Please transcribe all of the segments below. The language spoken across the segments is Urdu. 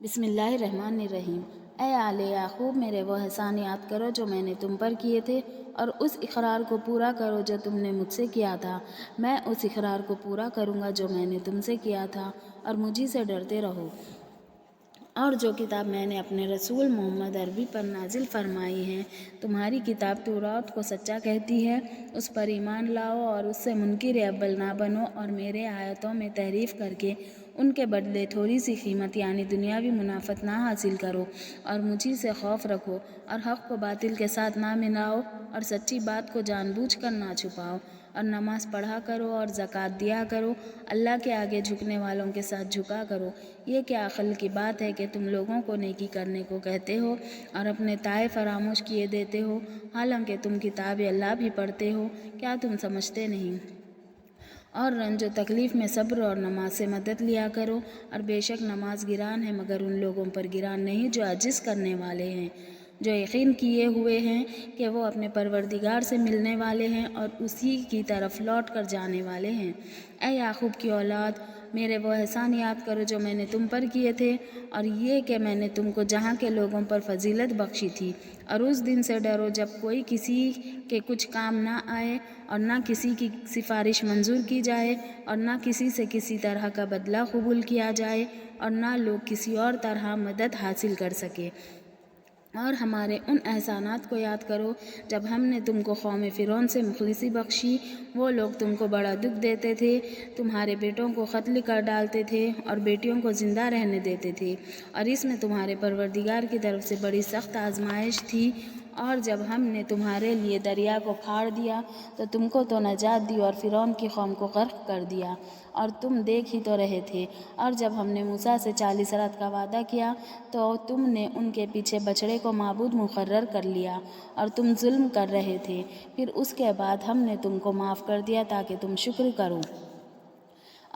بسم اللہ الرحمن الرحیم۔ اے آل یعقوب، میرے وہ احسان یاد کرو جو میں نے تم پر کیے تھے، اور اس اقرار کو پورا کرو جو تم نے مجھ سے کیا تھا۔ میں اس اقرار کو پورا کروں گا جو میں نے تم سے کیا تھا، اور مجھی سے ڈرتے رہو۔ اور جو کتاب میں نے اپنے رسول محمد عربی پر نازل فرمائی ہے، تمہاری کتاب تورات کو سچا کہتی ہے، اس پر ایمان لاؤ اور اس سے منکر اول نہ بنو، اور میرے آیتوں میں تحریف کر کے ان کے بدلے تھوڑی سی قیمت یعنی دنیاوی منافعت نہ حاصل کرو، اور مجھی سے خوف رکھو، اور حق کو باطل کے ساتھ نہ ملاؤ، اور سچی بات کو جان بوجھ کر نہ چھپاؤ، اور نماز پڑھا کرو اور زکوٰۃ دیا کرو، اللہ کے آگے جھکنے والوں کے ساتھ جھکا کرو۔ یہ کیا عقل کی بات ہے کہ تم لوگوں کو نیکی کرنے کو کہتے ہو اور اپنے تائے فراموش کیے دیتے ہو، حالانکہ تم کتاب اللہ بھی پڑھتے ہو۔ کیا تم سمجھتے نہیں؟ اور رنج و تکلیف میں صبر اور نماز سے مدد لیا کرو، اور بے شک نماز گران ہے مگر ان لوگوں پر گران نہیں جو عجز کرنے والے ہیں، جو یقین کیے ہوئے ہیں کہ وہ اپنے پروردگار سے ملنے والے ہیں اور اسی کی طرف لوٹ کر جانے والے ہیں۔ اے یعقوب کی اولاد، میرے وہ احسان یاد کرو جو میں نے تم پر کیے تھے، اور یہ کہ میں نے تم کو جہاں کے لوگوں پر فضیلت بخشی تھی، اور اس دن سے ڈرو جب کوئی کسی کے کچھ کام نہ آئے، اور نہ کسی کی سفارش منظور کی جائے، اور نہ کسی سے کسی طرح کا بدلہ قبول کیا جائے، اور نہ لوگ کسی اور طرح مدد حاصل کر سکے۔ اور ہمارے ان احسانات کو یاد کرو جب ہم نے تم کو قوم فرعون سے مخلصی بخشی۔ وہ لوگ تم کو بڑا دکھ دیتے تھے، تمہارے بیٹوں کو قتل کر ڈالتے تھے اور بیٹیوں کو زندہ رہنے دیتے تھے، اور اس میں تمہارے پروردگار کی طرف سے بڑی سخت آزمائش تھی۔ اور جب ہم نے تمہارے لیے دریا کو پھاڑ دیا تو تم کو تو نجات دی اور فرعون کی قوم کو غرق کر دیا، اور تم دیکھ ہی تو رہے تھے۔ اور جب ہم نے موسیٰ سے 40 رات کا وعدہ کیا تو تم نے ان کے پیچھے بچڑے کو معبود مقرر کر لیا، اور تم ظلم کر رہے تھے۔ پھر اس کے بعد ہم نے تم کو معاف کر دیا تاکہ تم شکر کرو۔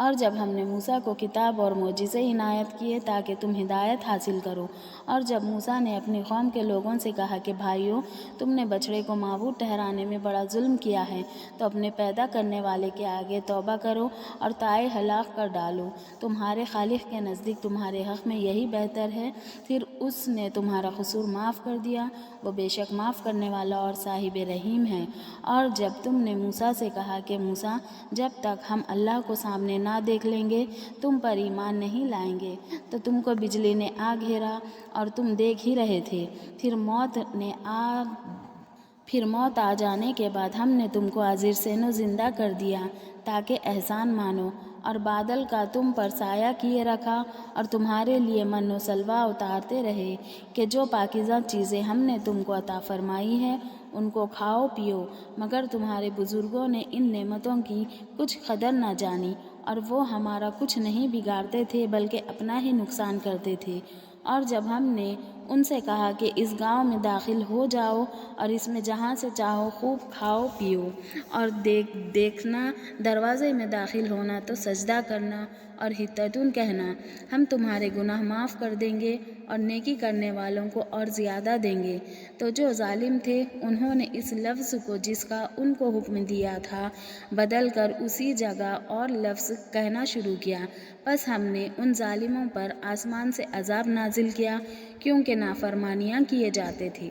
اور جب ہم نے موسیٰ کو کتاب اور معجزے عنایت کیے تاکہ تم ہدایت حاصل کرو، اور جب موسیٰ نے اپنی قوم کے لوگوں سے کہا کہ بھائیو، تم نے بچڑے کو معبود ٹھہرانے میں بڑا ظلم کیا ہے، تو اپنے پیدا کرنے والے کے آگے توبہ کرو اور تائے ہلاک کر ڈالو، تمہارے خالق کے نزدیک تمہارے حق میں یہی بہتر ہے۔ پھر اس نے تمہارا قصور معاف کر دیا، وہ بے شک معاف کرنے والا اور صاحب رحیم ہے۔ اور جب تم نے موسیٰ سے کہا کہ موسیٰ، جب تک ہم اللہ کو سامنے نہ دیکھ لیں گے تم پر ایمان نہیں لائیں گے، تو تم کو بجلی نے آ گھیرا اور تم دیکھ ہی رہے تھے، پھر موت آ جانے کے بعد ہم نے تم کو حاضر سے نو زندہ کر دیا تاکہ احسان مانو، اور بادل کا تم پر سایہ کیے رکھا اور تمہارے لیے من و سلوہ اتارتے رہے کہ جو پاکیزہ چیزیں ہم نے تم کو عطا فرمائی ہیں ان کو کھاؤ پیو، مگر تمہارے بزرگوں نے ان نعمتوں کی کچھ قدر نہ جانی، اور وہ ہمارا کچھ نہیں بگاڑتے تھے بلکہ اپنا ہی نقصان کرتے تھے۔ اور جب ہم نے ان سے کہا کہ اس گاؤں میں داخل ہو جاؤ اور اس میں جہاں سے چاہو خوب کھاؤ پیو، اور دیکھنا دروازے میں داخل ہونا تو سجدہ کرنا اور حطتن کہنا، ہم تمہارے گناہ معاف کر دیں گے اور نیکی کرنے والوں کو اور زیادہ دیں گے۔ تو جو ظالم تھے انہوں نے اس لفظ کو جس کا ان کو حکم دیا تھا بدل کر اسی جگہ اور لفظ کہنا شروع کیا، پس ہم نے ان ظالموں پر آسمان سے عذاب نازل کیا کیونکہ نافرمانیاں کیے جاتے تھے۔